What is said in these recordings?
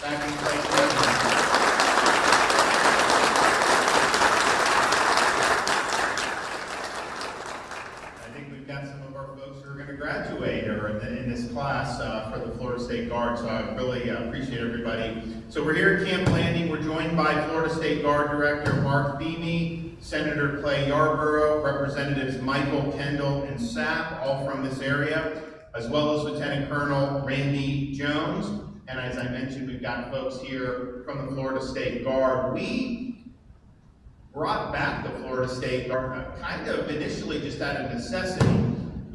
Acting Vice President. I think we've got some of our folks who are going to graduate or in this class for the Florida State Guard, so I really appreciate everybody. So we're here at Camp Landing. We're joined by Florida State Guard Director Mark Beamey, Senator Clay Yarborough, Representatives Michael, Kendall, and Sapp, all from this area, as well as Lieutenant Colonel Randy Jones. And as I mentioned, we've got folks here from the Florida State Guard. We brought back the Florida State Guard kind of initially just out of necessity.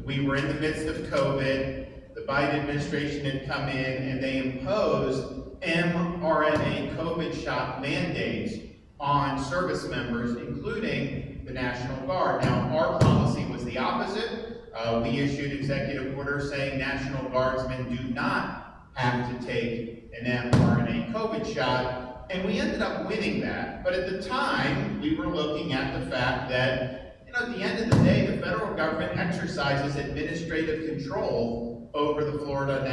We were in the midst of COVID. The Biden administration had come in and they imposed mRNA COVID shot mandates on service members, including the National Guard. Now, our policy was the opposite. We issued executive orders saying National Guardsmen do not have to take an mRNA COVID shot, and we ended up winning that. But at the time, we were looking at the fact that, at the end of the day, the federal government exercises administrative control over the Florida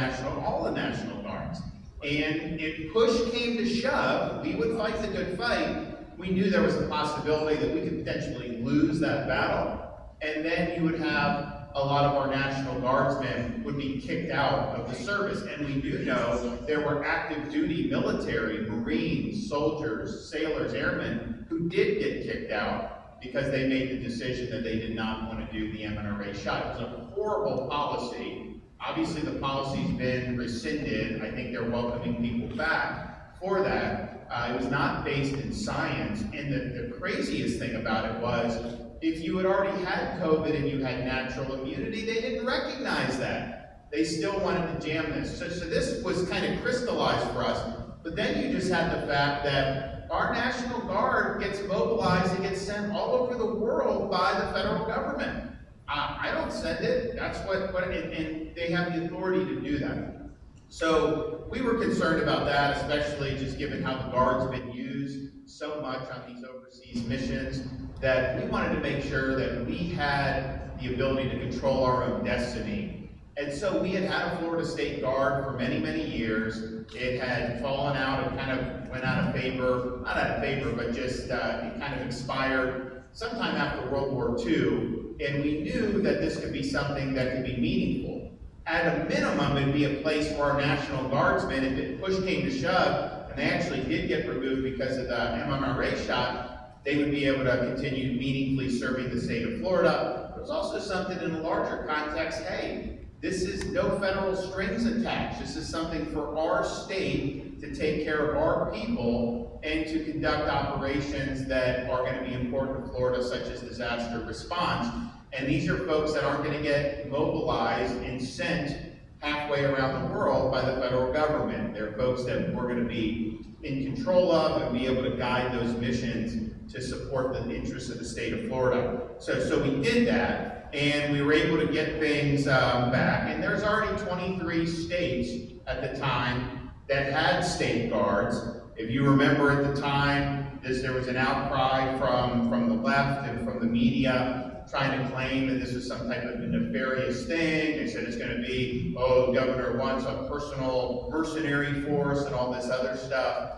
all the National Guards. And if push came to shove, we would fight the good fight. We knew there was a possibility that we could potentially lose that battle, and then you would have a lot of our National Guardsmen would be kicked out of the service. And we do know there were active duty military, Marines, soldiers, sailors, airmen who did get kicked out because they made the decision that they did not want to do the mRNA shot. It was a horrible policy. Obviously the policy's been rescinded. I think they're welcoming people back for that. It was not based in science. And the craziest thing about it was, if you had already had COVID and you had natural immunity, they didn't recognize that. They still wanted to jam this. So this was kind of crystallized for us. But then you just had the fact that our National Guard gets mobilized and gets sent all over the world by the federal government. I don't send it. That's and they have the authority to do that. So we were concerned about that, especially just given how the Guard's been used so much on these overseas missions, that we wanted to make sure that we had the ability to control our own destiny. And so we had a Florida State Guard for many, many years. It had fallen out and kind of went out of favor, not out of favor, but just it kind of expired sometime after World War II. And we knew that this could be something that could be meaningful. At a minimum, it'd be a place where our National Guardsmen, if it push came to shove, and they actually did get removed because of the mRNA shot, they would be able to continue meaningfully serving the state of Florida. There's also something in a larger context. Hey, this is no federal strings attached. This is something for our state to take care of our people and to conduct operations that are going to be important to Florida, such as disaster response. And these are folks that aren't going to get mobilized and sent halfway around the world by the federal government. They're folks that we're going to be in control of and be able to guide those missions to support the interests of the state of Florida. So we did that, and we were able to get things back. And there's already 23 states at the time that had state guards. If you remember at the time, there was an outcry from the left and from the media trying to claim that this was some type of a nefarious thing. They said it's going to be, the governor wants a personal mercenary force and all this other stuff.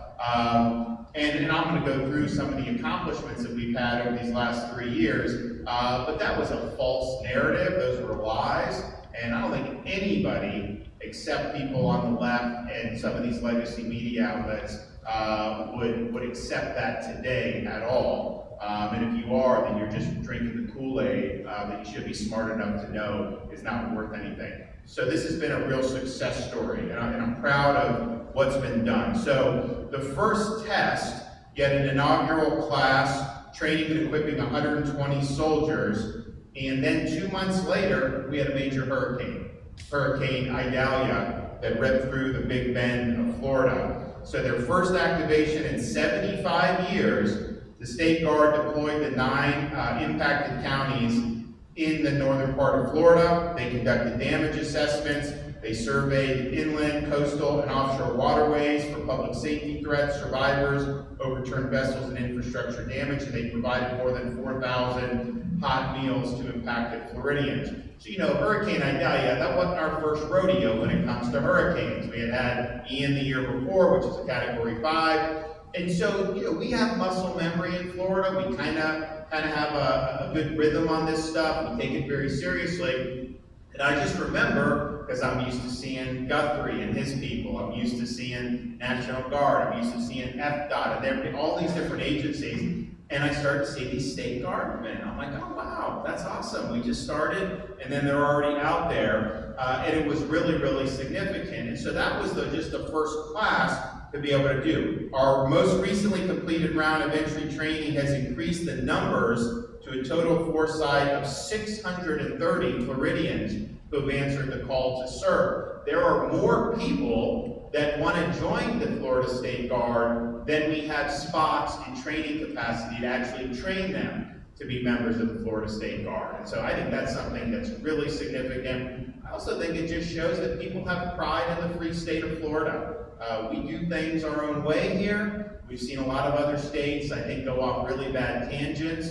And I'm going to go through some of the accomplishments that we've had over these last 3 years. But that was a false narrative. Those were lies. And I don't think anybody, except people on the left and some of these legacy media outlets, would accept that today at all. And if you are, then you're just drinking the Kool-Aid that you should be smart enough to know is not worth anything. So this has been a real success story, and I'm proud of what's been done. So the first test, you had an inaugural class training and equipping 120 soldiers, and then 2 months later, we had a major hurricane, Hurricane Idalia, that ripped through the Big Bend of Florida. So their first activation in 75 years, the State Guard deployed to 9 impacted counties in the northern part of Florida. They conducted damage assessments. They surveyed inland, coastal, and offshore waterways for public safety threats, survivors, overturned vessels, and infrastructure damage, and they provided more than 4,000 hot meals to impacted Floridians. So, you know, hurricane, I tell you, that wasn't our first rodeo when it comes to hurricanes. We had Ian the year before, which is a Category 5. And so, you know, we have muscle memory in Florida. We kind of have a good rhythm on this stuff. We take it very seriously. And I just remember, because I'm used to seeing Guthrie and his people, I'm used to seeing National Guard, I'm used to seeing FDOT, and all these different agencies, and I started to see these state guardmen. I'm like, oh wow, that's awesome. We just started, and then they're already out there, and it was really, really significant. And so that was just the first class to be able to do. Our most recently completed round of entry training has increased the numbers to a total foresight of 630 Floridians who have answered the call to serve. There are more people that want to join the Florida State Guard than we have spots in training capacity to actually train them to be members of the Florida State Guard. And so I think that's something that's really significant. I also think it just shows that people have pride in the free state of Florida. We do things our own way here. We've seen a lot of other states, I think, go off really bad tangents.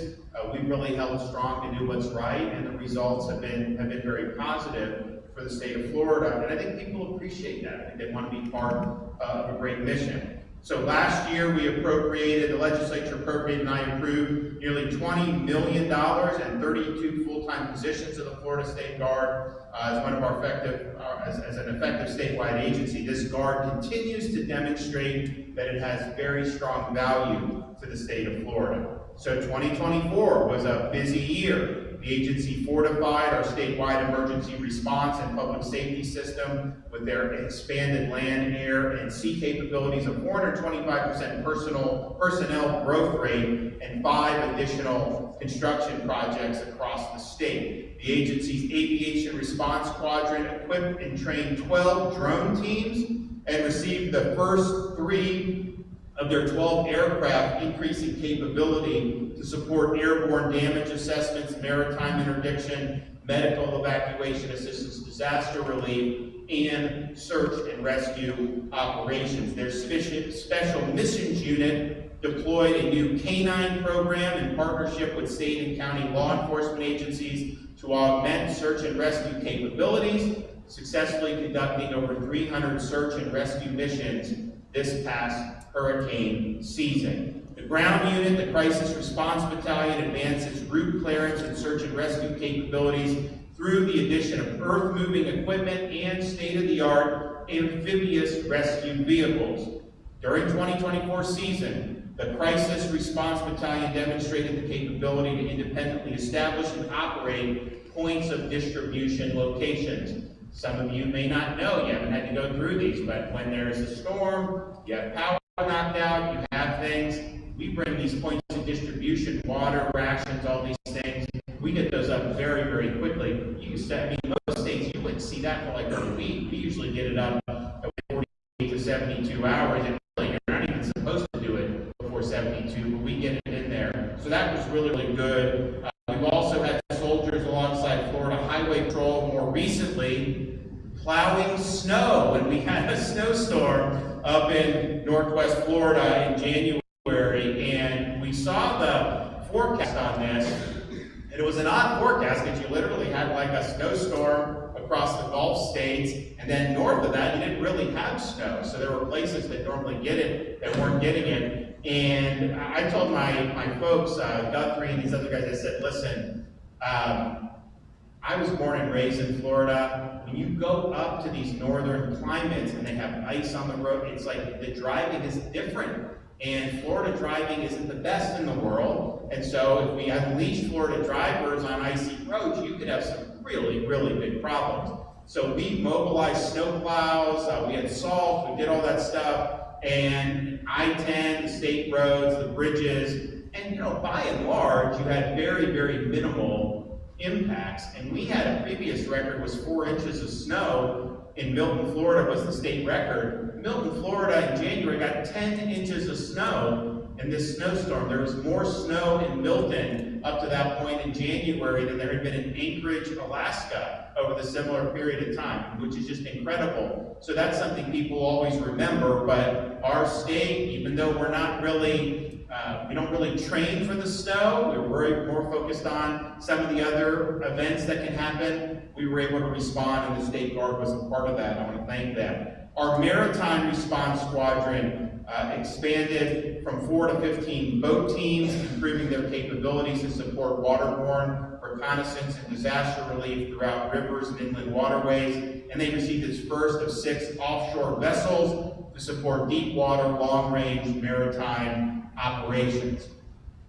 We've really held strong to do what's right, and the results have been very positive for the state of Florida. And I think people appreciate that. I think they want to be part of a great mission. So last year we appropriated, the legislature appropriated and I approved nearly $20 million and 32 full-time positions of the Florida State Guard as one of our as an effective statewide agency. This Guard continues to demonstrate that it has very strong value to the state of Florida. So 2024 was a busy year. The agency fortified our statewide emergency response and public safety system with their expanded land, air, and sea capabilities, of 425% personnel growth rate, and 5 additional construction projects across the state. The agency's aviation response quadrant equipped and trained 12 drone teams and received the first 3 of their 12 aircraft, increasing capability to support airborne damage assessments, maritime interdiction, medical evacuation assistance, disaster relief, and search and rescue operations. Their special missions unit deployed a new canine program in partnership with state and county law enforcement agencies to augment search and rescue capabilities, successfully conducting over 300 search and rescue missions this past hurricane season. The ground unit, the Crisis Response Battalion, advanced its route clearance and search and rescue capabilities through the addition of earth-moving equipment and state-of-the-art amphibious rescue vehicles. During 2024 season, the Crisis Response Battalion demonstrated the capability to independently establish and operate points of distribution locations. Some of you may not know, you haven't had to go through these, but when there's a storm, you have power knocked out, you have things, we bring these points of distribution, water, rations, all these things, we get those up very, very quickly. Most states, you wouldn't see that for like a week. We usually get it up 48 to 72 hours, and really, you're not even supposed to do it before 72, but we get it in there. So that was really, really good. We've also had soldiers alongside Florida Highway Patrol more recently plowing snow when we had a snowstorm up in northwest Florida in January, and we saw the forecast on this, and it was an odd forecast because you literally had like a snowstorm across the Gulf states, and then north of that you didn't really have snow, so there were places that normally get it that weren't getting it. And I told my folks, Guthrie and these other guys, I said, listen, I was born and raised in Florida. When you go up to these northern climates and they have ice on the road, it's like the driving is different. And Florida driving isn't the best in the world. And so if we unleash Florida drivers on icy roads, you could have some really, really big problems. So we mobilized snow plows, we had salt, we did all that stuff. And I-10, the state roads, the bridges, and by and large, you had very, very minimal impacts. And we had a previous record was 4 inches of snow in Milton, Florida was the state record. Milton, Florida in January got 10 inches of snow, And this snowstorm, there was more snow in Milton up to that point in January than there had been in Anchorage, Alaska over the similar period of time, which is just incredible. So that's something people always remember, but our state, even though we're not really, we don't really train for the snow, we're more focused on some of the other events that can happen, we were able to respond, and the State Guard was a part of that. I want to thank them. Our Maritime Response Squadron expanded from 4 to 15 boat teams, improving their capabilities to support waterborne reconnaissance and disaster relief throughout rivers and inland waterways. And they received its first of 6 offshore vessels to support deep water, long-range maritime operations.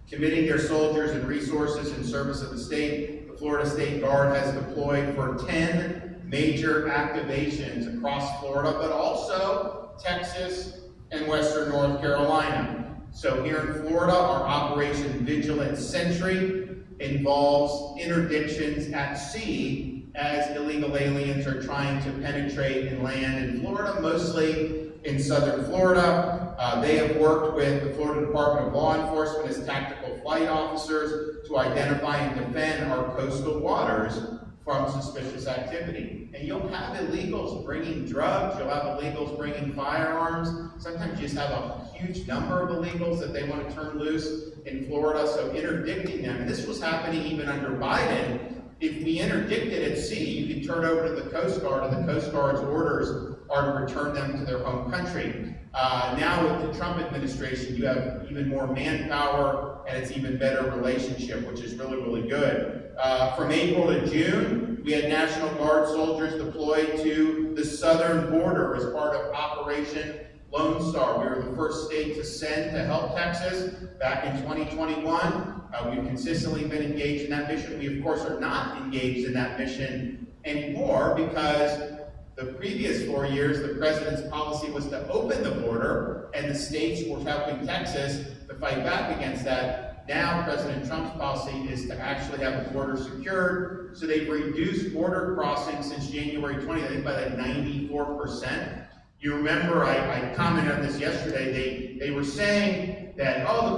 Committing their soldiers and resources in service of the state, the Florida State Guard has deployed for 10 major activations across Florida, but also Texas and Western North Carolina. So here in Florida, our Operation Vigilant Sentry involves interdictions at sea as illegal aliens are trying to penetrate and land in Florida, mostly in southern Florida. They have worked with the Florida Department of Law Enforcement as tactical flight officers to identify and defend our coastal waters from suspicious activity. And you'll have illegals bringing drugs, you'll have illegals bringing firearms. Sometimes you just have a huge number of illegals that they want to turn loose in Florida, so interdicting them. And this was happening even under Biden. If we interdicted at sea, you can turn over to the Coast Guard, and the Coast Guard's orders are to return them to their home country. Now with the Trump administration, you have even more manpower, and it's even better relationship, which is really, really good. From April to June, we had National Guard soldiers deployed to the southern border as part of Operation Lone Star. We were the first state to send to help Texas back in 2021. We've consistently been engaged in that mission. We, of course, are not engaged in that mission anymore because the previous 4 years, the president's policy was to open the border, and the states were helping Texas to fight back against that. Now, President Trump's policy is to actually have the border secured, so they've reduced border crossings since January 20th, I think by like 94%. You remember, I commented on this yesterday, they were saying that, oh, the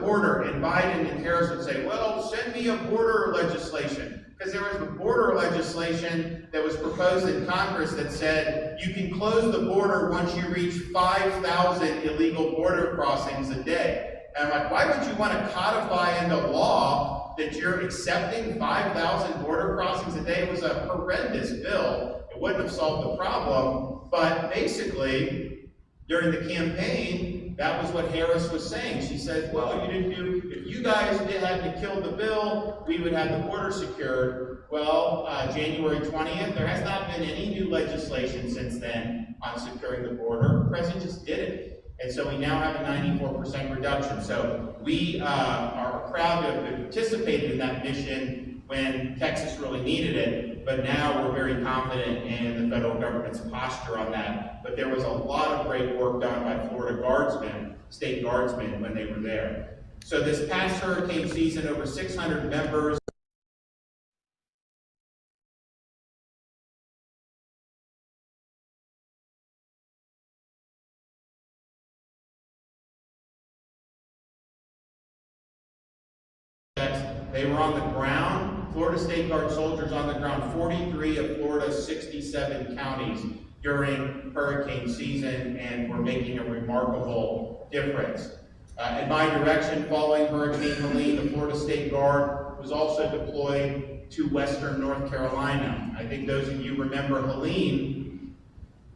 border, and Biden and Harris would say, well, send me a border legislation. Because there was a border legislation that was proposed in Congress that said you can close the border once you reach 5,000 illegal border crossings a day. And I'm like, why would you want to codify into law that you're accepting 5,000 border crossings a day? It was a horrendous bill. It wouldn't have solved the problem. But basically, during the campaign, that was what Harris was saying. She said, well, if you guys hadn't killed the bill, we would have the border secured. Well, January 20th, there has not been any new legislation since then on securing the border. The president just did it. And so we now have a 94% reduction. So we are proud to have participated in that mission when Texas really needed it, but now we're very confident in the federal government's posture on that. But there was a lot of great work done by Florida Guardsmen, state guardsmen, when they were there. So this past hurricane season, over 600 members they were on the ground, Florida State Guard soldiers on the ground, 43 of Florida's 67 counties during hurricane season, and were making a remarkable difference. In my direction, following Hurricane Helene, the Florida State Guard was also deployed to Western North Carolina. I think those of you remember Helene,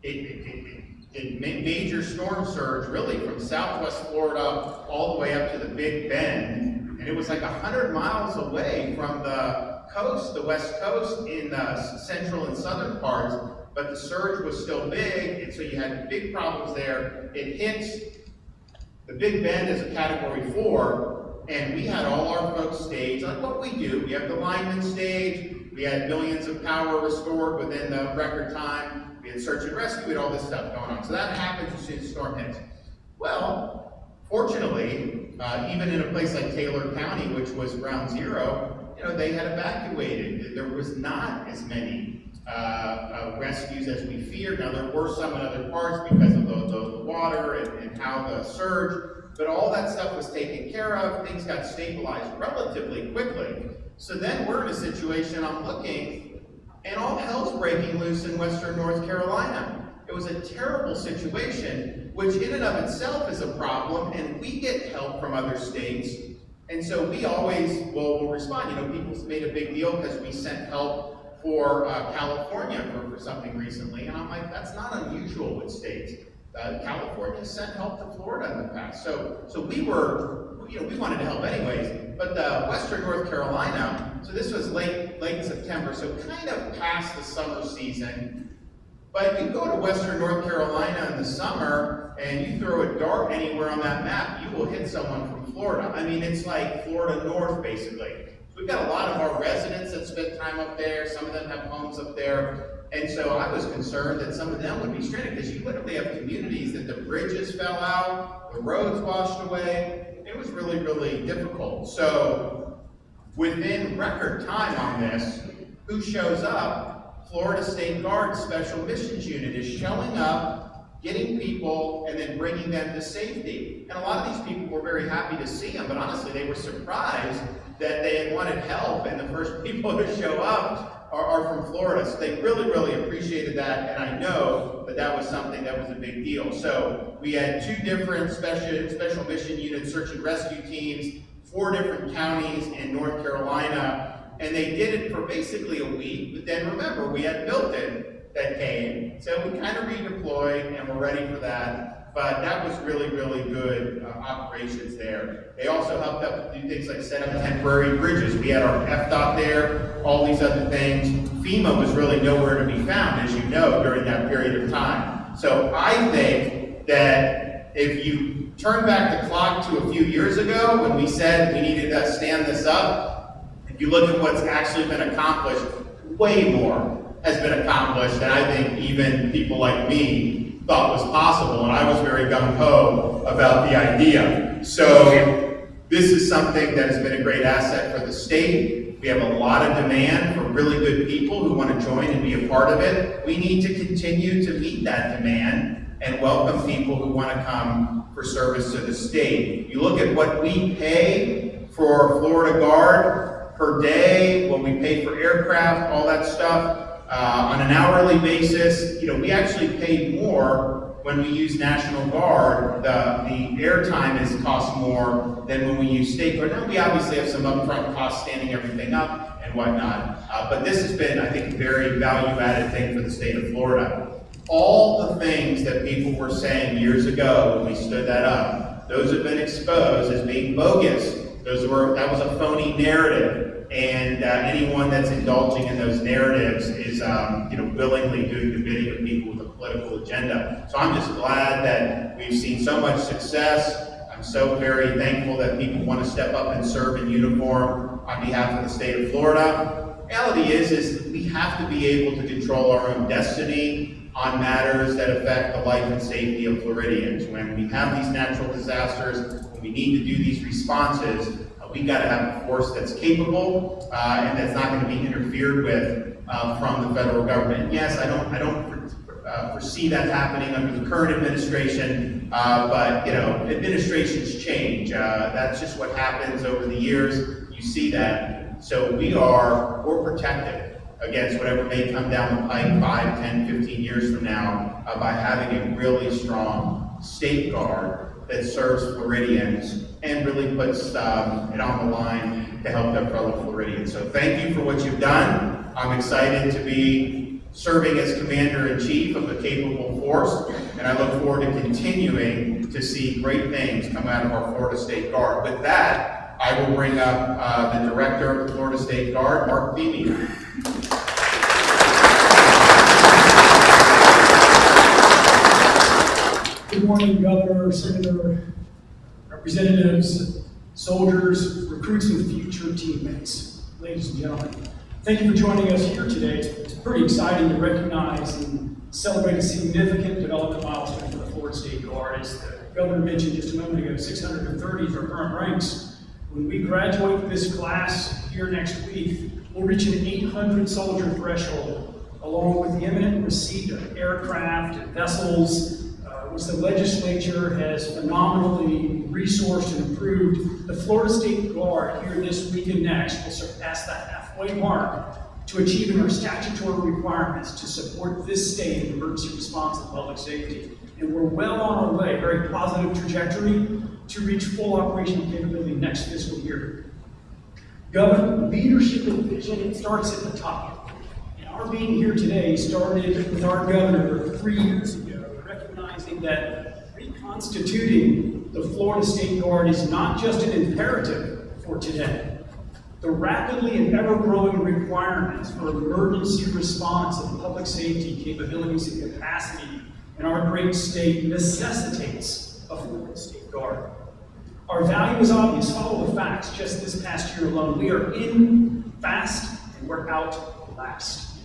it major storm surge really from southwest Florida all the way up to the Big Bend. And it was like 100 miles away from the coast, the west coast in the central and southern parts, but the surge was still big, and so you had big problems there. It hits the Big Bend as a Category 4, and we had all our folks staged, like what we do. We have the linemen staged, we had millions of power restored within the record time, we had search and rescue, we had all this stuff going on. So that happens as soon as the storm hits. Well, fortunately, even in a place like Taylor County, which was ground zero, they had evacuated. There was not as many rescues as we feared. Now, there were some in other parts because of the water and how the surge But all that stuff was taken care of, things got stabilized relatively quickly. So then we're in a situation, I'm looking, and all hell's breaking loose in Western North Carolina. It was a terrible situation, which in and of itself is a problem, and we get help from other states. And so we always will respond. You know, people made a big deal because we sent help for California for something recently, and I'm like, that's not unusual with states. California sent help to Florida in the past. So we were, you know, we wanted to help anyways. But Western North Carolina, so this was late September, so kind of past the summer season. But you go to Western North Carolina in the summer and you throw a dart anywhere on that map, you will hit someone from Florida. I mean, it's like Florida North, basically. We've got a lot of our residents that spend time up there. Some of them have homes up there. And so I was concerned that some of them would be stranded because you literally have communities that the bridges fell out, the roads washed away. It was really, really difficult. So within record time on this, who shows up? Florida State Guard Special Missions Unit is showing up, getting people, and then bringing them to safety. And a lot of these people were very happy to see them, but honestly, they were surprised that they had wanted help, and the first people to show up are from Florida. So they really, really appreciated that, and I know that that was something that was a big deal. So we had 2 different special mission units, search and rescue teams, 4 different counties in North Carolina, and they did it for basically a week. But then remember, we had Milton that came, so we kind of redeployed, and we're ready for that. But that was really, really good operations there. They also helped up do things like set up temporary bridges. We had our FDOT there, all these other things. FEMA was really nowhere to be found, as you know, during that period of time. So I think that if you turn back the clock to a few years ago when we said we needed to stand this up, if you look at what's actually been accomplished, way more has been accomplished than I think even people like me thought was possible, and I was very gung-ho about the idea. So this is something that has been a great asset for the state. We have a lot of demand for really good people who want to join and be a part of it. We need to continue to meet that demand and welcome people who want to come for service to the state. You look at what we pay for Florida Guard per day, what we pay for aircraft, all that stuff. On an hourly basis, you know, we actually pay more when we use National Guard. The airtime costs more than when we use State Guard. Now, we obviously have some upfront costs standing everything up and whatnot, but this has been, I think, a very value-added thing for the state of Florida. All the things that people were saying years ago when we stood that up, those have been exposed as being bogus. That was a phony narrative, and anyone that's indulging in those narratives is, willingly doing the bidding of people with a political agenda. So I'm just glad that we've seen so much success. I'm so very thankful that people want to step up and serve in uniform on behalf of the state of Florida. The reality is that we have to be able to control our own destiny on matters that affect the life and safety of Floridians. When we have these natural disasters, when we need to do these responses, we've got to have a force that's capable and that's not going to be interfered with from the federal government. And yes, I don't foresee that happening under the current administration, but administrations change. That's just what happens over the years. You see that. So we're protected against whatever may come down the pike 5, 10, 15 years from now by having a really strong state guard that serves Floridians and really puts it on the line to help their fellow Floridians. So thank you for what you've done. I'm excited to be serving as Commander-in-Chief of a capable force, and I look forward to continuing to see great things come out of our Florida State Guard. With that, I will bring up the Director of the Florida State Guard, Mark Beebe. Good morning, Governor, Senator, representatives, soldiers, recruits, and future teammates. Ladies and gentlemen, thank you for joining us here today. It's pretty exciting to recognize and celebrate a significant development milestone for the Florida State Guard. As the Governor mentioned just a moment ago, 630 is our current ranks. When we graduate this class here next week, we'll reach an 800 soldier threshold, along with the imminent receipt of aircraft and vessels. which the legislature has phenomenally resourced and approved, the Florida State Guard here this week and next will surpass the halfway mark to achieving our statutory requirements to support this state in emergency response and public safety. And we're well on our way, very positive trajectory, to reach full operational capability next fiscal year. Government leadership and vision, it starts at the top. And our being here today started with our governor 3 years ago, recognizing that reconstituting the Florida State Guard is not just an imperative for today. The rapidly and ever-growing requirements for emergency response and public safety capabilities and capacity in our great state necessitates a Florida State Guard. Our value is obvious. Follow the facts. Just this past year alone, we are in fast and we're out last.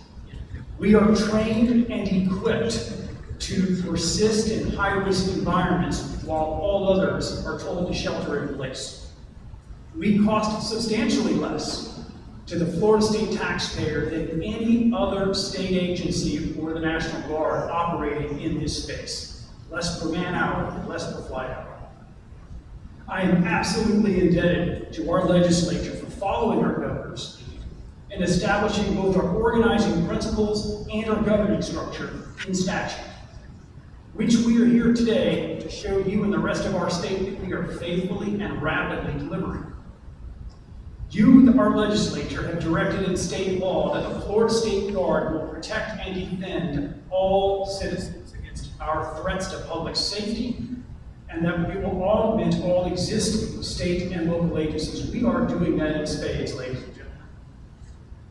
We are trained and equipped to persist in high-risk environments while all others are told to shelter in place. We cost substantially less to the Florida State taxpayer than any other state agency or the National Guard operating in this space. Less per man hour, less per flight hour. I am absolutely indebted to our legislature for following our governor's lead and establishing both our organizing principles and our governing structure in statute, which we are here today to show you and the rest of our state that we are faithfully and rapidly delivering. You, our legislature, have directed in state law that the Florida State Guard will protect and defend all citizens against our threats to public safety, and that we will augment all existing state and local agencies. We are doing that in spades, ladies and gentlemen.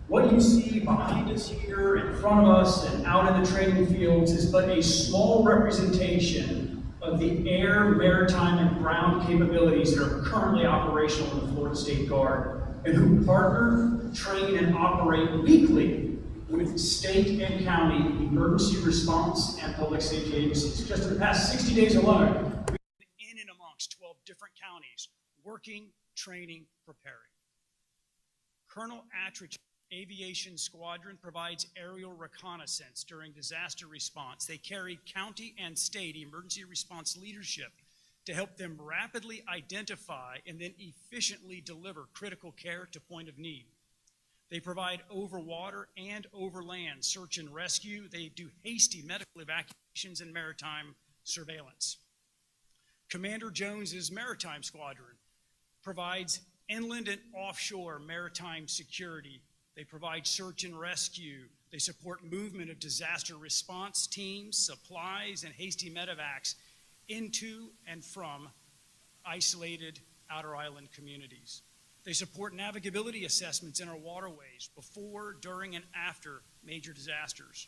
What you see behind us here, in front of us, and out in the training fields is but a small representation of the air, maritime, and ground capabilities that are currently operational in the Florida State Guard, and who partner, train, and operate weekly with state and county emergency response and public safety agencies. Just in the past 60 days alone, we've been in and amongst 12 different counties, working, training, preparing. Colonel Attridge's Aviation Squadron provides aerial reconnaissance during disaster response. They carry county and state emergency response leadership to help them rapidly identify and then efficiently deliver critical care to point of need. They provide over water and over land search and rescue. They do hasty medical evacuations and maritime surveillance. Commander Jones's Maritime Squadron provides inland and offshore maritime security. They provide search and rescue. They support movement of disaster response teams, supplies, and hasty medevacs into and from isolated outer island communities. They support navigability assessments in our waterways before, during, and after major disasters.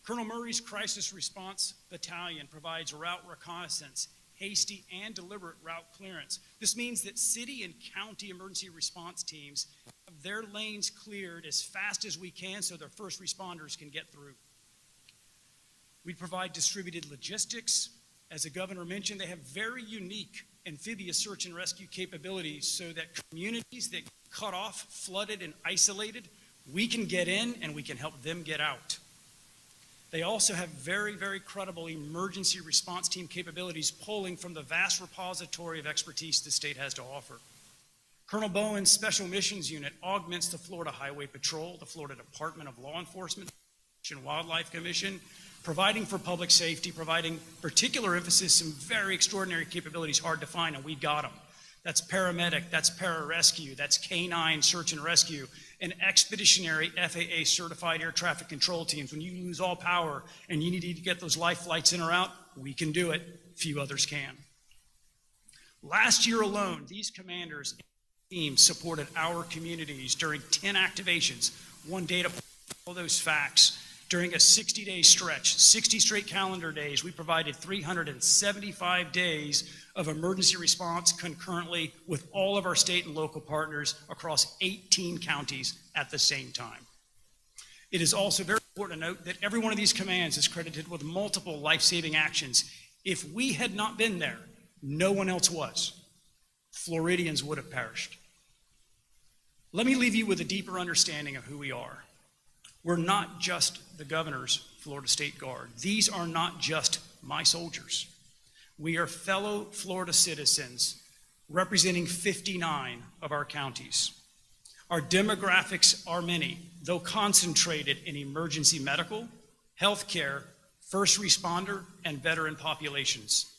Colonel Murray's Crisis Response Battalion provides route reconnaissance, hasty and deliberate route clearance. This means that city and county emergency response teams have their lanes cleared as fast as we can so their first responders can get through. We provide distributed logistics. As the governor mentioned, they have very unique amphibious search and rescue capabilities so that communities that get cut off, flooded, and isolated, we can get in and we can help them get out. They also have very, very credible emergency response team capabilities pulling from the vast repository of expertise the state has to offer. Colonel Bowen's Special Missions Unit augments the Florida Highway Patrol, the Florida Department of Law Enforcement, and Wildlife Commission, providing for public safety, providing particular emphasis, some very extraordinary capabilities hard to find, and we got them. That's paramedic, that's pararescue, that's canine search and rescue, and expeditionary FAA certified air traffic control teams. When you lose all power and you need to get those life flights in or out, we can do it. Few others can. Last year alone, these commanders and teams supported our communities during 10 activations. One data point, all those facts. During a 60-day stretch, 60 straight calendar days, we provided 375 days of emergency response concurrently with all of our state and local partners across 18 counties at the same time. It is also very important to note that every one of these commands is credited with multiple life-saving actions. If we had not been there, no one else was. Floridians would have perished. Let me leave you with a deeper understanding of who we are. We're not just the governor's Florida State Guard. These are not just my soldiers. We are fellow Florida citizens representing 59 of our counties. Our demographics are many, though concentrated in emergency medical, healthcare, first responder, and veteran populations.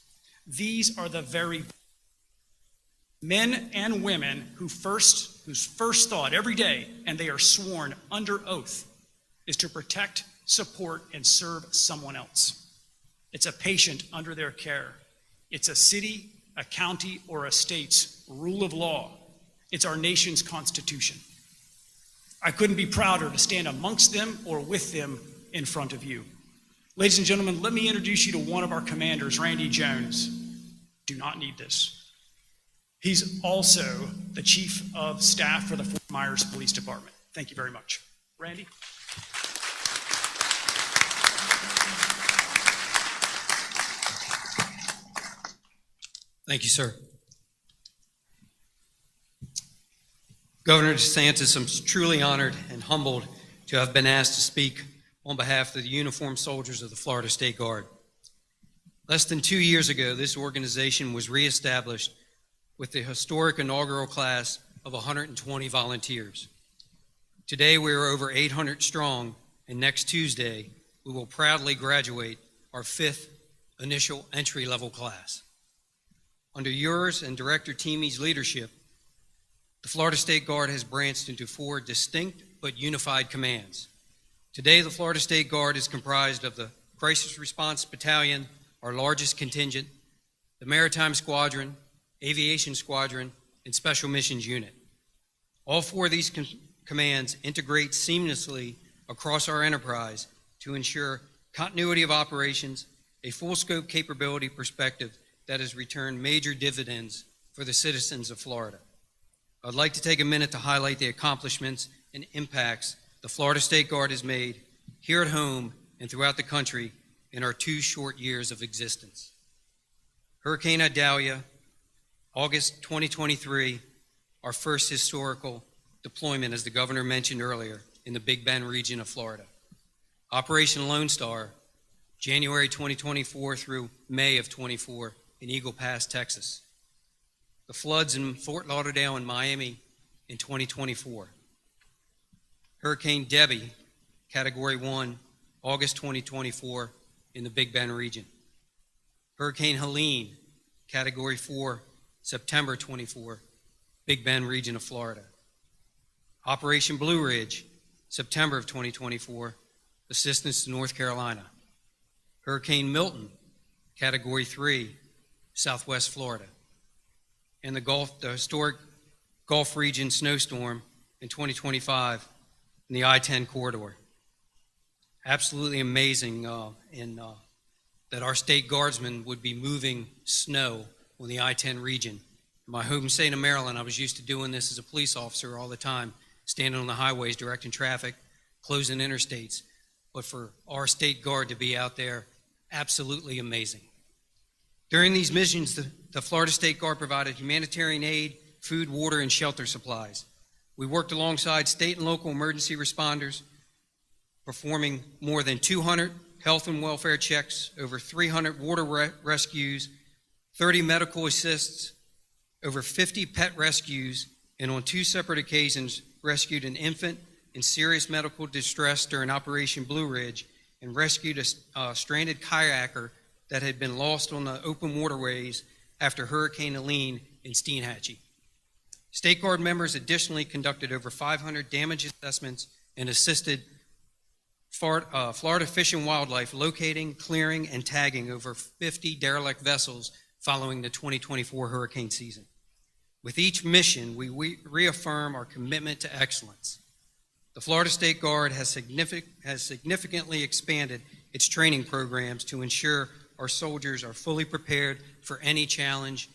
These are the very men and women whose first thought every day, and they are sworn under oath, is to protect, support, and serve someone else. It's a patient under their care. It's a city, a county, or a state's rule of law. It's our nation's constitution. I couldn't be prouder to stand amongst them or with them in front of you. Ladies and gentlemen, let me introduce you to one of our commanders, Randy Jones. Do not need this. He's also the Chief of Staff for the Fort Myers Police Department. Thank you very much. Randy? Thank you, sir. Governor DeSantis, I'm truly honored and humbled to have been asked to speak on behalf of the uniformed soldiers of the Florida State Guard. Less than 2 years ago, this organization was reestablished with the historic inaugural class of 120 volunteers. Today, we are over 800 strong, and next Tuesday, we will proudly graduate our 5th initial entry-level class. Under yours and Director Teamy's leadership, the Florida State Guard has branched into 4 distinct but unified commands. Today, the Florida State Guard is comprised of the Crisis Response Battalion, our largest contingent, the Maritime Squadron, Aviation Squadron, and Special Missions Unit. All 4 of these commands integrate seamlessly across our enterprise to ensure continuity of operations, a full-scope capability perspective that has returned major dividends for the citizens of Florida. I'd like to take a minute to highlight the accomplishments and impacts the Florida State Guard has made here at home and throughout the country in our 2 short years of existence. Hurricane Idalia, August 2023, our first historical deployment, as the governor mentioned earlier, in the Big Bend region of Florida. Operation Lone Star, January 2024 through May of 24 in Eagle Pass, Texas. The floods in Fort Lauderdale and Miami in 2024. Hurricane Debbie, Category 1, August 2024 in the Big Bend region. Hurricane Helene, Category 4, September 24, Big Bend region of Florida. Operation Blue Ridge, September of 2024, assistance to North Carolina. Hurricane Milton, Category 3, Southwest Florida. And the historic Gulf region snowstorm in 2025 in the I-10 corridor. Absolutely amazing that our state guardsmen would be moving snow on the I-10 region. In my home state of Maryland, I was used to doing this as a police officer all the time, standing on the highways, directing traffic, closing interstates. But for our state guard to be out there, absolutely amazing. During these missions, the Florida State Guard provided humanitarian aid, food, water, and shelter supplies. We worked alongside state and local emergency responders, performing more than 200 health and welfare checks, over 300 water rescues, 30 medical assists, over 50 pet rescues, and on 2 separate occasions rescued an infant in serious medical distress during Operation Blue Ridge and rescued a stranded kayaker that had been lost on the open waterways after Hurricane Helene in Steinhatchee. State Guard members additionally conducted over 500 damage assessments and assisted Florida Fish and Wildlife locating, clearing, and tagging over 50 derelict vessels following the 2024 hurricane season. With each mission, we reaffirm our commitment to excellence. The Florida State Guard has significantly expanded its training programs to ensure our soldiers are fully prepared for any challenge,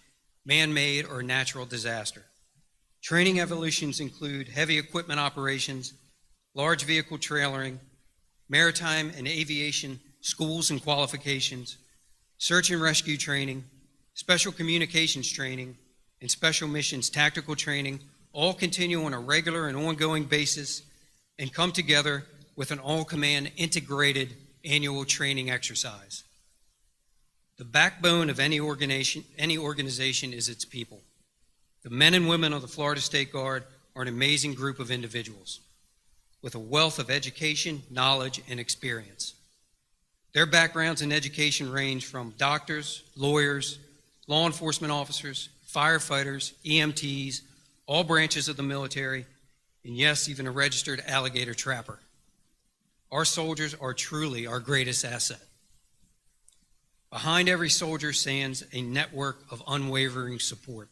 man-made or natural disaster. Training evolutions include heavy equipment operations, large vehicle trailering, maritime and aviation schools and qualifications, search and rescue training, special communications training, and special missions tactical training all continue on a regular and ongoing basis and come together with an all-command integrated annual training exercise. The backbone of any organization is its people. The men and women of the Florida State Guard are an amazing group of individuals with a wealth of education, knowledge, and experience. Their backgrounds in education range from doctors, lawyers, law enforcement officers, firefighters, EMTs, all branches of the military, and yes, even a registered alligator trapper. Our soldiers are truly our greatest asset. Behind every soldier stands a network of unwavering support.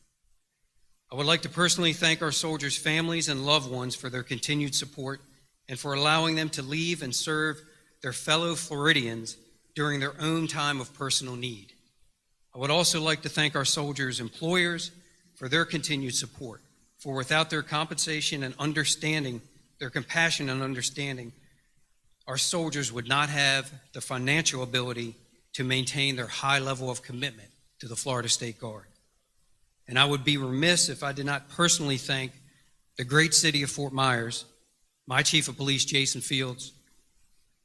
I would like to personally thank our soldiers' families and loved ones for their continued support and for allowing them to leave and serve their fellow Floridians during their own time of personal need. I would also like to thank our soldiers' employers for their continued support, for without their compensation and understanding, their compassion and understanding, our soldiers would not have the financial ability to maintain their high level of commitment to the Florida State Guard. And I would be remiss if I did not personally thank the great city of Fort Myers, my Chief of Police, Jason Fields,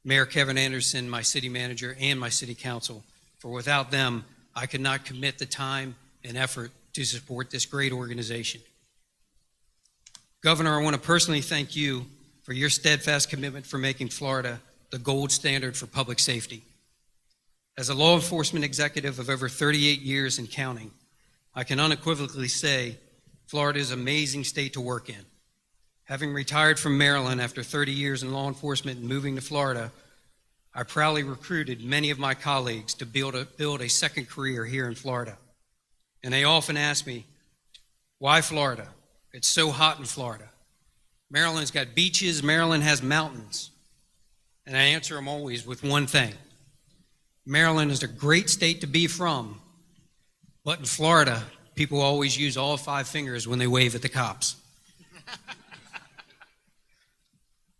Mayor Kevin Anderson, my city manager, and my city council. For without them, I could not commit the time and effort to support this great organization. Governor, I want to personally thank you for your steadfast commitment for making Florida the gold standard for public safety. As a law enforcement executive of over 38 years and counting, I can unequivocally say Florida is an amazing state to work in. Having retired from Maryland after 30 years in law enforcement and moving to Florida, I proudly recruited many of my colleagues to build a second career here in Florida. And they often ask me, why Florida? It's so hot in Florida. Maryland's got beaches, Maryland has mountains. And I answer them always with one thing. Maryland is a great state to be from, but in Florida, people always use all 5 fingers when they wave at the cops.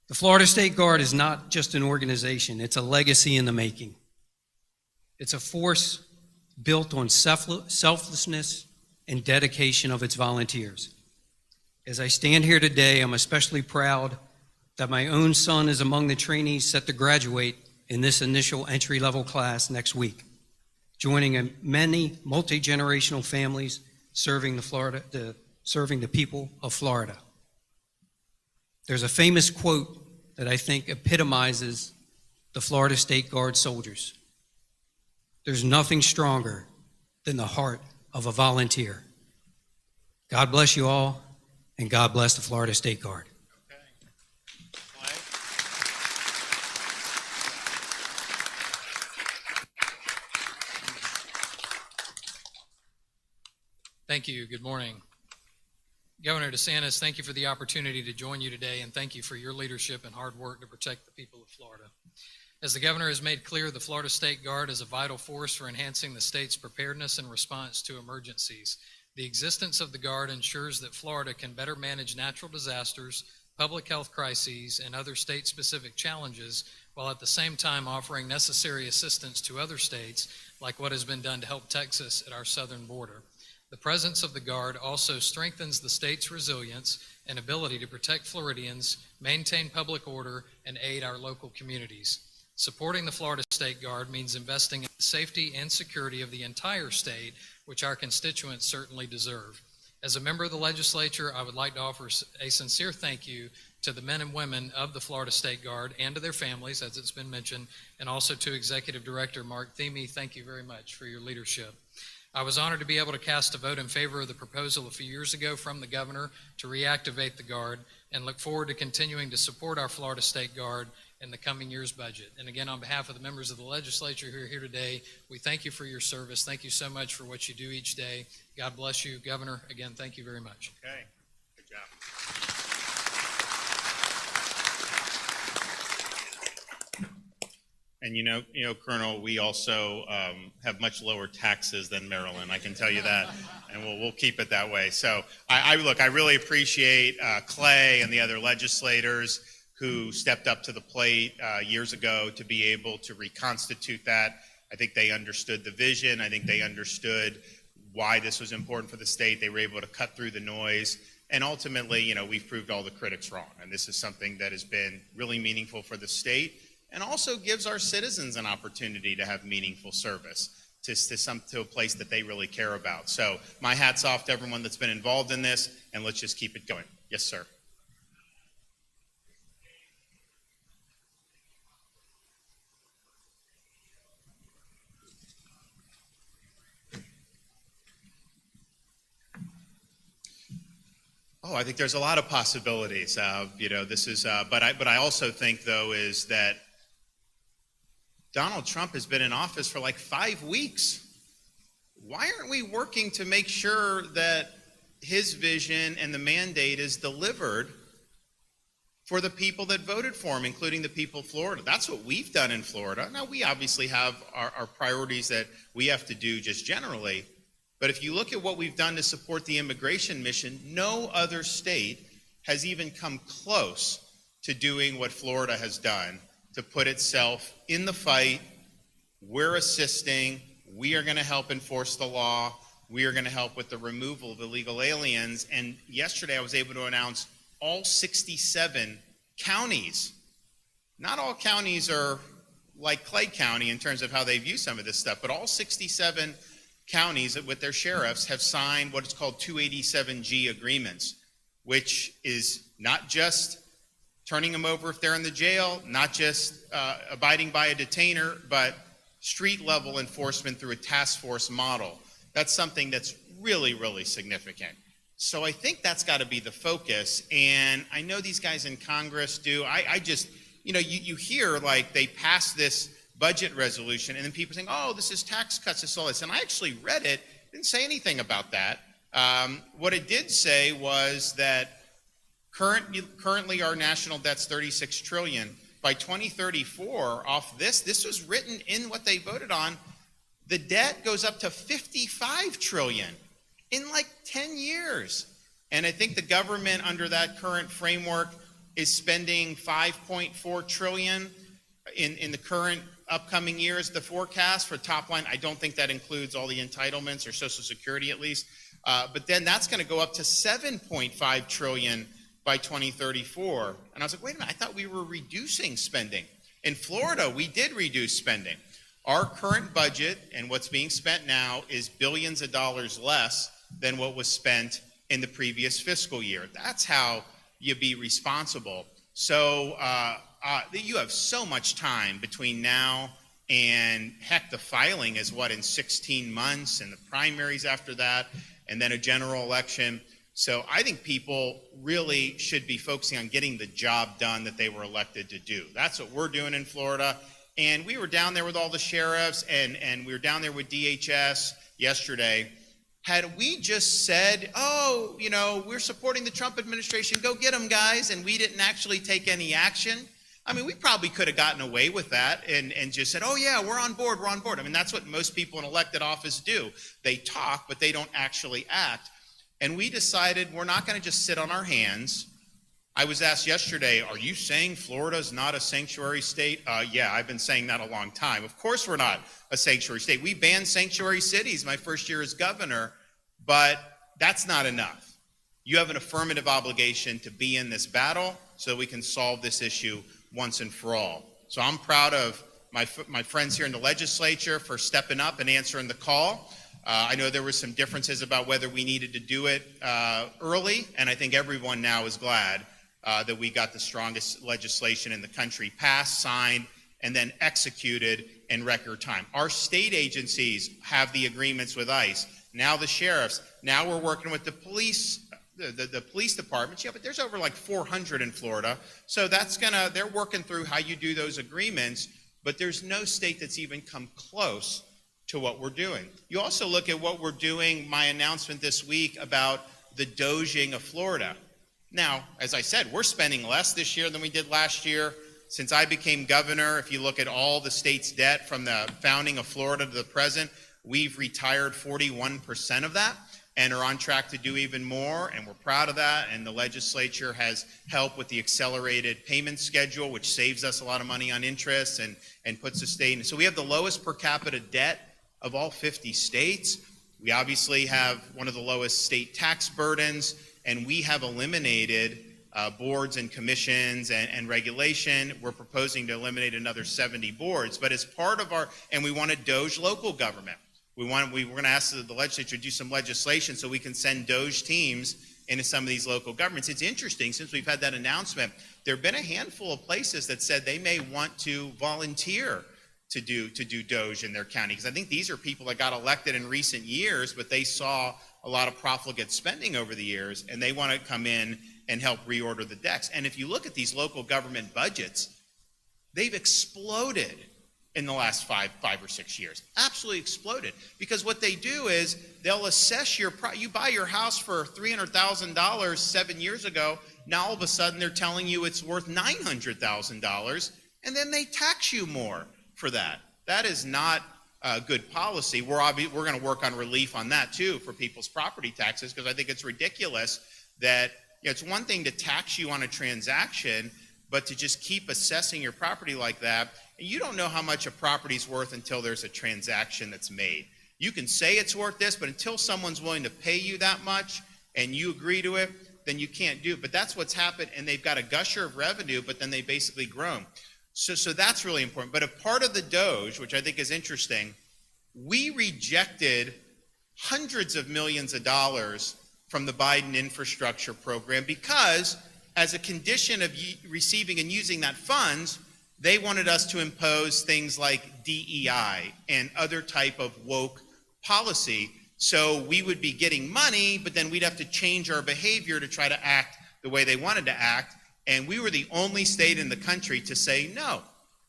The Florida State Guard is not just an organization, it's a legacy in the making. It's a force built on selflessness and dedication of its volunteers. As I stand here today, I'm especially proud that my own son is among the trainees set to graduate in this initial entry-level class next week, joining many multi-generational families serving the people of Florida. There's a famous quote that I think epitomizes the Florida State Guard soldiers. There's nothing stronger than the heart of a volunteer. God bless you all, and God bless the Florida State Guard. Thank you. Good morning. Governor DeSantis, thank you for the opportunity to join you today, and thank you for your leadership and hard work to protect the people of Florida. As the governor has made clear, the Florida State Guard is a vital force for enhancing the state's preparedness and response to emergencies. The existence of the Guard ensures that Florida can better manage natural disasters, public health crises, and other state-specific challenges, while at the same time offering necessary assistance to other states, like what has been done to help Texas at our southern border. The presence of the Guard also strengthens the state's resilience and ability to protect Floridians, maintain public order, and aid our local communities. Supporting the Florida State Guard means investing in the safety and security of the entire state, which our constituents certainly deserve. As a member of the legislature, I would like to offer a sincere thank you to the men and women of the Florida State Guard and to their families, as it's been mentioned, and also to Executive Director Mark Thieme. Thank you very much for your leadership. I was honored to be able to cast a vote in favor of the proposal a few years ago from the governor to reactivate the Guard, and look forward to continuing to support our Florida State Guard in the coming year's budget. And again, on behalf of the members of the legislature who are here today, we thank you for your service. Thank you so much for what you do each day. God bless you. Governor, again, thank you very much. Okay, good job. And you know, Colonel, we also have much lower taxes than Maryland. I can tell you that, and we'll keep it that way. So I really appreciate Clay and the other legislators who stepped up to the plate years ago to be able to reconstitute that. I think they understood the vision. I think they understood why this was important for the state. They were able to cut through the noise. And ultimately, we've proved all the critics wrong. And this is something that has been really meaningful for the state and also gives our citizens an opportunity to have meaningful service to a place that they really care about. So my hat's off to everyone that's been involved in this, and let's just keep it going. Yes, sir. Oh, I think there's a lot of possibilities. This is, but I also think though is that Donald Trump has been in office for like 5 weeks. Why aren't we working to make sure that his vision and the mandate is delivered for the people that voted for him, including the people of Florida? That's what we've done in Florida. Now, we obviously have our priorities that we have to do just generally. But if you look at what we've done to support the immigration mission, no other state has even come close to doing what Florida has done to put itself in the fight. We're assisting. We are going to help enforce the law. We are going to help with the removal of illegal aliens. And yesterday I was able to announce all 67 counties. Not all counties are like Clay County in terms of how they view some of this stuff, but all 67 counties with their sheriffs have signed what is called 287G agreements, which is not just turning them over if they're in the jail, not just abiding by a detainer, but street level enforcement through a task force model. That's something that's really, really significant. So I think that's got to be the focus. And I know these guys in Congress do. I just, you hear like they pass this budget resolution, and then people saying, oh, this is tax cuts, this is all this. And I actually read it, didn't say anything about that. What it did say was that currently our national debt's $36 trillion. By 2034, off this was written in what they voted on, the debt goes up to $55 trillion in like 10 years. And I think the government under that current framework is spending $5.4 trillion in the current upcoming years. The forecast for top line, I don't think that includes all the entitlements or Social Security at least, but then that's going to go up to $7.5 trillion by 2034. And I was like, wait a minute, I thought we were reducing spending. In Florida, we did reduce spending. Our current budget and what's being spent now is billions of dollars less than what was spent in the previous fiscal year. That's how you be responsible. So you have so much time between now and heck, the filing is what, in 16 months, and the primaries after that, and then a general election. So I think people really should be focusing on getting the job done that they were elected to do. That's what we're doing in Florida. And we were down there with all the sheriffs, and we were down there with DHS yesterday. Had we just said, oh, we're supporting the Trump administration, go get them, guys, and we didn't actually take any action, I mean, we probably could have gotten away with that and just said, oh, yeah, we're on board. I mean, that's what most people in elected office do. They talk, but they don't actually act. And we decided we're not going to just sit on our hands. I was asked yesterday, are you saying Florida's not a sanctuary state? Yeah, I've been saying that a long time. Of course we're not a sanctuary state. We banned sanctuary cities my first year as governor, but that's not enough. You have an affirmative obligation to be in this battle so we can solve this issue once and for all. So I'm proud of my friends here in the legislature for stepping up and answering the call. I know there were some differences about whether we needed to do it early, and I think everyone now is glad that we got the strongest legislation in the country passed, signed, and then executed in record time. Our state agencies have the agreements with ICE. Now the sheriffs. Now we're working with the police, the police departments. Yeah, but there's over like 400 in Florida. So they're working through how you do those agreements, but there's no state that's even come close to what we're doing. You also look at what we're doing, my announcement this week about the doging of Florida. Now, as I said, we're spending less this year than we did last year. Since I became governor, if you look at all the state's debt from the founding of Florida to the present, we've retired 41% of that and are on track to do even more, and we're proud of that. And the legislature has helped with the accelerated payment schedule, which saves us a lot of money on interest and puts the state in. So we have the lowest per capita debt of all 50 states. We obviously have one of the lowest state tax burdens, and we have eliminated boards and commissions and regulation. We're proposing to eliminate another 70 boards. But as part of and we want to DOGE local government. We're going to ask the legislature to do some legislation so we can send DOGE teams into some of these local governments. It's interesting, since we've had that announcement, there have been a handful of places that said they may want to volunteer to do DOGE in their county, because I think these are people that got elected in recent years, but they saw a lot of profligate spending over the years, and they want to come in and help reorder the decks. And if you look at these local government budgets, they've exploded in the last five or 6 years. Absolutely exploded. Because what they do is they'll assess you buy your house for $300,000 7 years ago. Now all of a sudden they're telling you it's worth $900,000, and then they tax you more for that. That is not good policy. We're going to work on relief on that too for people's property taxes, because I think it's ridiculous that it's one thing to tax you on a transaction, but to just keep assessing your property like that. And you don't know how much a property's worth until there's a transaction that's made. You can say it's worth this, but until someone's willing to pay you that much and you agree to it, then you can't do it. But that's what's happened, and they've got a gusher of revenue, but then they basically grown. So that's really important. But a part of the DOGE, which I think is interesting, we rejected hundreds of millions of dollars from the Biden infrastructure program because, as a condition of receiving and using that funds, they wanted us to impose things like DEI and other type of woke policy. So we would be getting money, but then we'd have to change our behavior to try to act the way they wanted to act. And we were the only state in the country to say, no,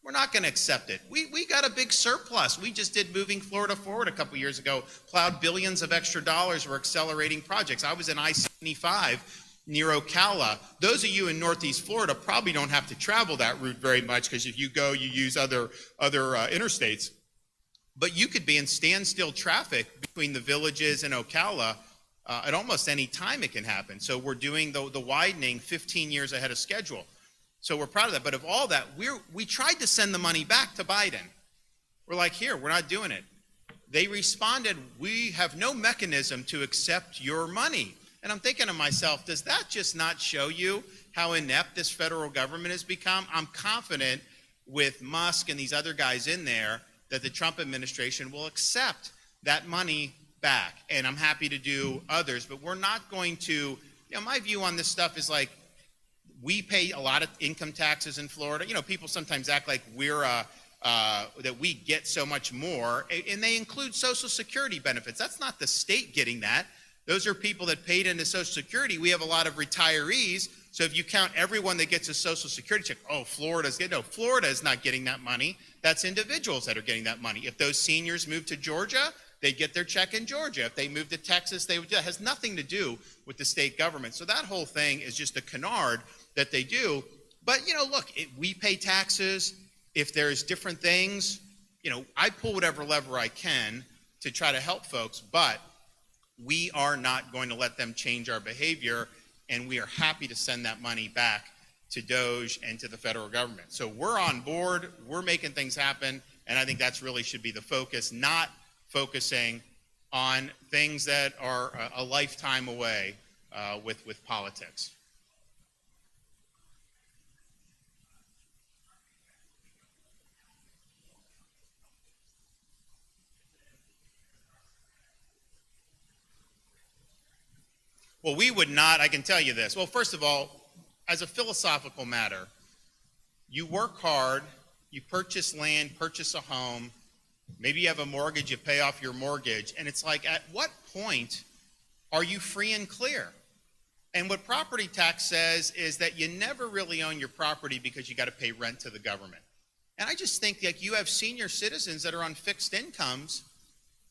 we're not going to accept it. We got a big surplus. We just did Moving Florida Forward a couple years ago, plowed billions of extra dollars for accelerating projects. I was in I-75 near Ocala. Those of you in Northeast Florida probably don't have to travel that route very much, because if you go, you use other interstates. But you could be in standstill traffic between the villages and Ocala at almost any time it can happen. So we're doing the widening 15 years ahead of schedule. So we're proud of that. But of all that, we tried to send the money back to Biden. We're like, here, we're not doing it. They responded, we have no mechanism to accept your money. And I'm thinking to myself, does that just not show you how inept this federal government has become? I'm confident with Musk and these other guys in there that the Trump administration will accept that money back. And I'm happy to do others, but we're not going to, my view on this stuff is like, we pay a lot of income taxes in Florida. People sometimes act like that we get so much more, and they include Social Security benefits. That's not the state getting that. Those are people that paid into Social Security. We have a lot of retirees, so if you count everyone that gets a Social Security check, Florida's getting, no, Florida is not getting that money. That's individuals that are getting that money. If those seniors move to Georgia, they get their check in Georgia. If they move to Texas, it has nothing to do with the state government. So that whole thing is just a canard that they do. But, look, we pay taxes. If there's different things, I pull whatever lever I can to try to help folks, but we are not going to let them change our behavior, and we are happy to send that money back to DOGE and to the federal government. So we're on board, we're making things happen, and I think that's really should be the focus, not focusing on things that are a lifetime away with politics. Well, we would not, I can tell you this. Well, first of all, as a philosophical matter, you work hard, you purchase land, purchase a home, maybe you have a mortgage, you pay off your mortgage, and it's like, at what point are you free and clear? And what property tax says is that you never really own your property because you got to pay rent to the government. And I just think like you have senior citizens that are on fixed incomes,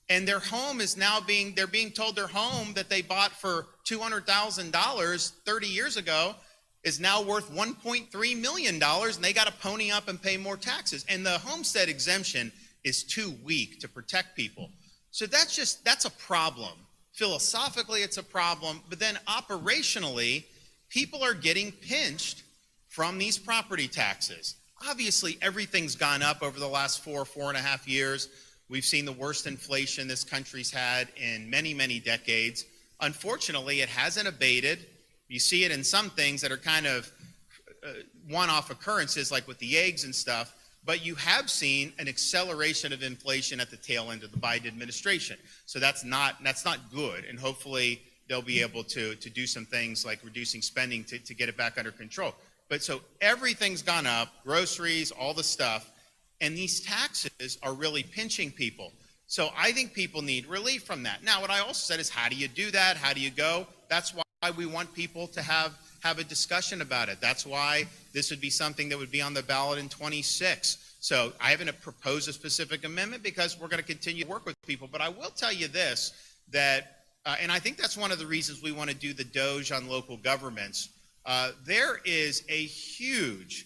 and their home is now they're being told their home that they bought for $200,000 30 years ago is now worth $1.3 million, and they got to pony up and pay more taxes. And the homestead exemption is too weak to protect people. So that's a problem. Philosophically, it's a problem, but then operationally, people are getting pinched from these property taxes. Obviously, everything's gone up over the last 4.5 years. We've seen the worst inflation this country's had in many, many decades. Unfortunately, it hasn't abated. You see it in some things that are kind of one-off occurrences, like with the eggs and stuff, but you have seen an acceleration of inflation at the tail end of the Biden administration. So that's not good, and hopefully they'll be able to do some things like reducing spending to get it back under control. But so everything's gone up, groceries, all the stuff, and these taxes are really pinching people. So I think people need relief from that. Now, what I also said is, how do you do that? How do you go? That's why we want people to have a discussion about it. That's why this would be something that would be on the ballot in 26. So I haven't proposed a specific amendment because we're going to continue to work with people. But I will tell you this, that, and I think that's one of the reasons we want to do the DOGE on local governments. There is a huge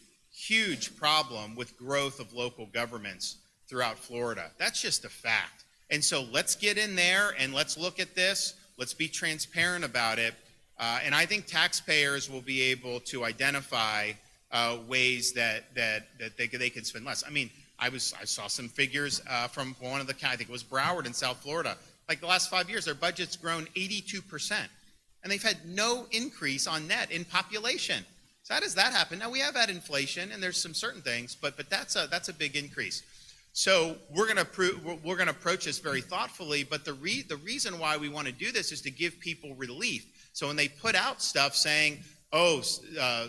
problem with growth of local governments throughout Florida. That's just a fact. And so let's get in there and let's look at this. Let's be transparent about it. And I think taxpayers will be able to identify ways that they can spend less. I mean, I saw some figures from one of the, I think it was Broward in South Florida. Like the last 5 years, their budget's grown 82%. And they've had no increase on net in population. So how does that happen? Now, we have had inflation, and there's some certain things, but that's a big increase. So we're going to approach this very thoughtfully, but the reason why we want to do this is to give people relief. So when they put out stuff saying,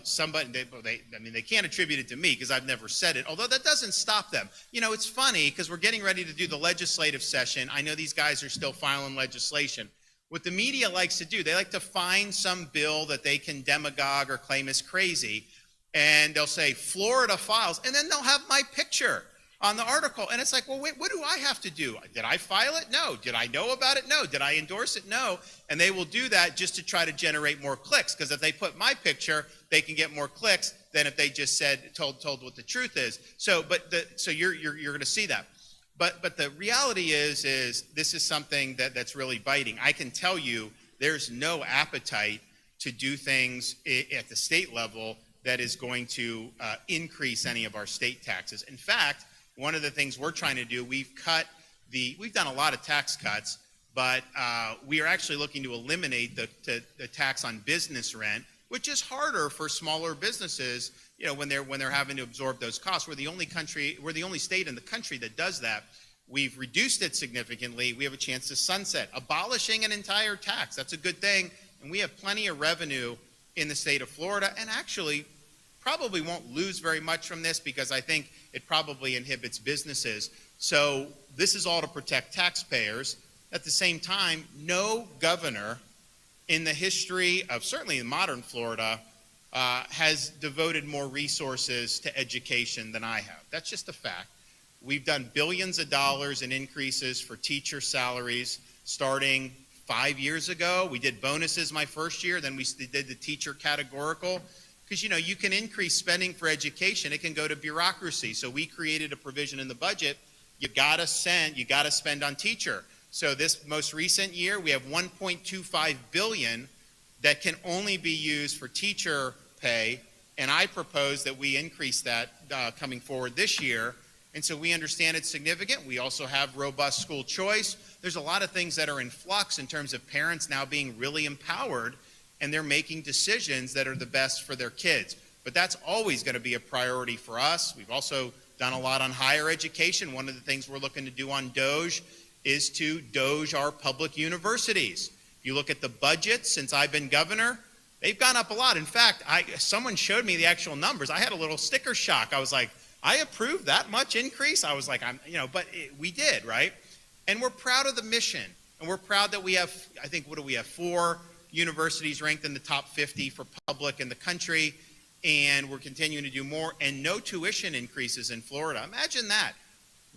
somebody, they can't attribute it to me because I've never said it, although that doesn't stop them. You know, it's funny because we're getting ready to do the legislative session. I know these guys are still filing legislation. What the media likes to do, they like to find some bill that they can demagogue or claim is crazy, and they'll say, Florida files, and then they'll have my picture on the article. And it's like, well, wait, what do I have to do? Did I file it? No. Did I know about it? No. Did I endorse it? No. And they will do that just to try to generate more clicks, because if they put my picture, they can get more clicks than if they just told what the truth is. So you're going to see that. But the reality is this is something that's really biting. I can tell you there's no appetite to do things at the state level that is going to increase any of our state taxes. In fact, one of the things we're trying to do, we've done a lot of tax cuts, but we are actually looking to eliminate the tax on business rent, which is harder for smaller businesses, you know, when they're having to absorb those costs. We're the only state in the country that does that. We've reduced it significantly. We have a chance to sunset, abolishing an entire tax. That's a good thing, and we have plenty of revenue in the state of Florida, and actually probably won't lose very much from this because I think it probably inhibits businesses. So this is all to protect taxpayers. At the same time, no governor in the history of certainly in modern Florida has devoted more resources to education than I have. That's just a fact. We've done billions of dollars in increases for teacher salaries starting 5 years ago. We did bonuses my first year, then we did the teacher categorical. Because, you know, you can increase spending for education, it can go to bureaucracy. So we created a provision in the budget, you gotta spend on teacher. So this most recent year, we have $1.25 billion that can only be used for teacher pay, and I propose that we increase that coming forward this year. And so we understand it's significant. We also have robust school choice. There's a lot of things that are in flux in terms of parents now being really empowered, and they're making decisions that are the best for their kids. But that's always going to be a priority for us. We've also done a lot on higher education. One of the things we're looking to do on DOGE is to DOGE our public universities. If you look at the budget since I've been governor, they've gone up a lot. In fact, someone showed me the actual numbers. I had a little sticker shock. I was like, I approved that much increase? I was like, we did, right? And we're proud of the mission. And we're proud that we have, I think, 4 universities ranked in the top 50 for public in the country. And we're continuing to do more. And no tuition increases in Florida. Imagine that.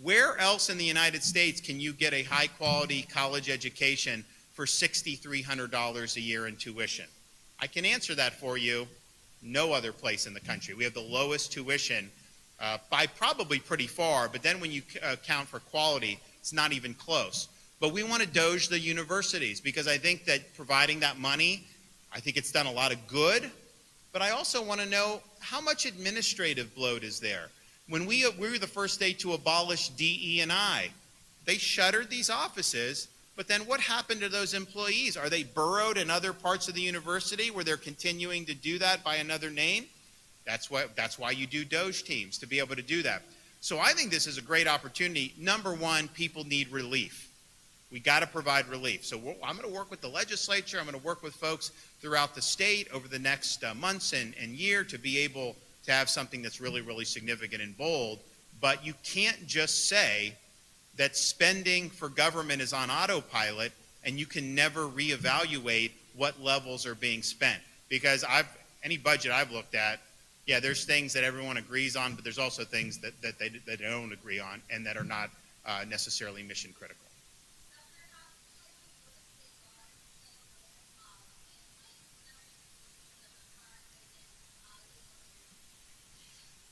Where else in the United States can you get a high-quality college education for $6,300 a year in tuition? I can answer that for you. No other place in the country. We have the lowest tuition by probably pretty far, but then when you account for quality, it's not even close. But we want to DOGE the universities because I think that providing that money, I think it's done a lot of good, but I also want to know how much administrative bloat is there. When we were the first state to abolish DE&I, they shuttered these offices But then what happened to those employees? Are they burrowed in other parts of the university where they're continuing to do that by another name? That's why you do Doge teams, to be able to do that. So I think this is a great opportunity. Number one, people need relief. We got to provide relief. So I'm going to work with the legislature. I'm going to work with folks throughout the state over the next months and year to be able to have something that's really, really significant and bold. But you can't just say that spending for government is on autopilot and you can never reevaluate what levels are being spent. Because any budget I've looked at, yeah, there's things that everyone agrees on, but there's also things that they don't agree on and that are not necessarily mission critical.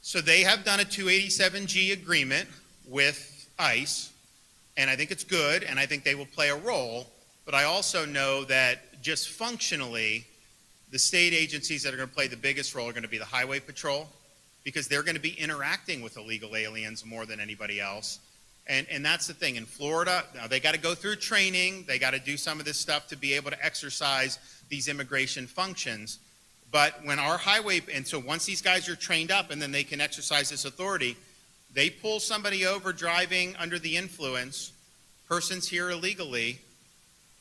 So they have done a 287G agreement with ICE, and I think it's good, and I think they will play a role, but I also know that just functionally, the state agencies that are going to play the biggest role are going to be the Highway Patrol, because they're going to be interacting with illegal aliens more than anybody else. And that's the thing. In Florida, now they got to go through training. They got to do some of this stuff to be able to exercise these immigration functions. But when our highway, and so once these guys are trained up and then they can exercise this authority, they pull somebody over driving under the influence, persons here illegally,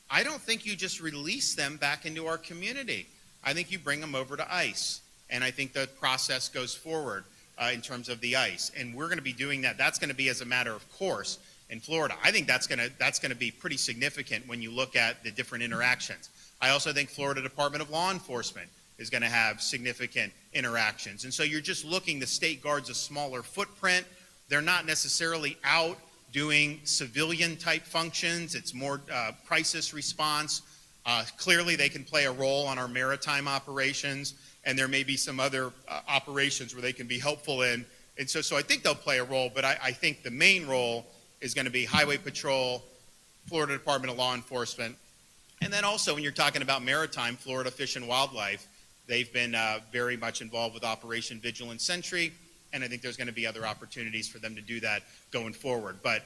I don't think you just release them back into our community. I think you bring them over to ICE, and I think the process goes forward in terms of the ICE, and we're going to be doing that. That's going to be as a matter of course in Florida. I think that's going to be pretty significant when you look at the different interactions. I also think Florida Department of Law Enforcement is going to have significant interactions, and so you're just looking. The state guard's a smaller footprint. They're not necessarily out doing civilian type functions. It's more crisis response. Clearly, they can play a role on our maritime operations, and there may be some other operations where they can be helpful in. And so I think they'll play a role, but I think the main role is going to be Highway Patrol, Florida Department of Law Enforcement, and then also when you're talking about maritime, Florida Fish and Wildlife, they've been very much involved with Operation Vigilant Sentry, and I think there's going to be other opportunities for them to do that going forward. But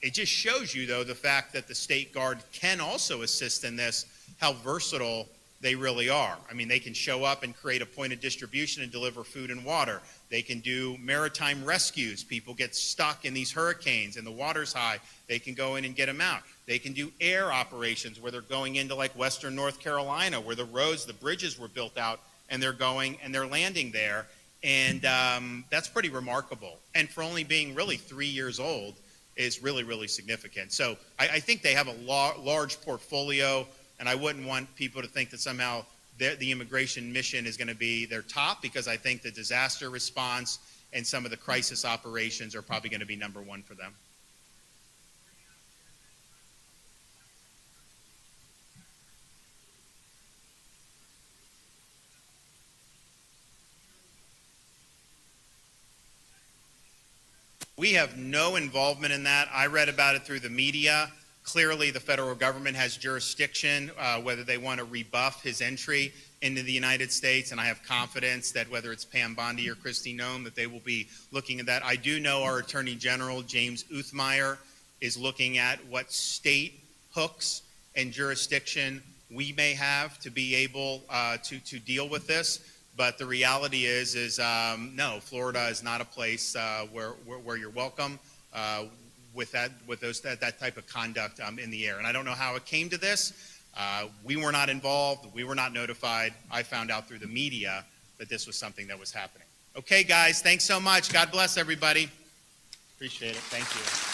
it just shows you, though, the fact that the State Guard can also assist in this, how versatile they really are. I mean, they can show up and create a point of distribution and deliver food and water. They can do maritime rescues. People get stuck in these hurricanes and the water's high. They can go in and get them out. They can do air operations where they're going into like Western North Carolina, where the roads, the bridges were built out, and they're going and they're landing there. And that's pretty remarkable. And for only being really 3 years old is really, really significant. So I think they have a large portfolio, and I wouldn't want people to think that somehow the immigration mission is going to be their top, because I think the disaster response and some of the crisis operations are probably going to be number one for them. We have no involvement in that. I read about it through the media. Clearly, the federal government has jurisdiction, whether they want to rebuff his entry into the United States, and I have confidence that whether it's Pam Bondi or Kristi Noem, that they will be looking at that. I do know our Attorney General, James Uthmeyer, is looking at what state hooks and jurisdiction we may have to be able to deal with this. But the reality is no, Florida is not a place where you're welcome with that type of conduct in the air. And I don't know how it came to this. We were not involved. We were not notified. I found out through the media that this was something that was happening. Okay, guys, thanks so much. God bless everybody. Appreciate it. Thank you.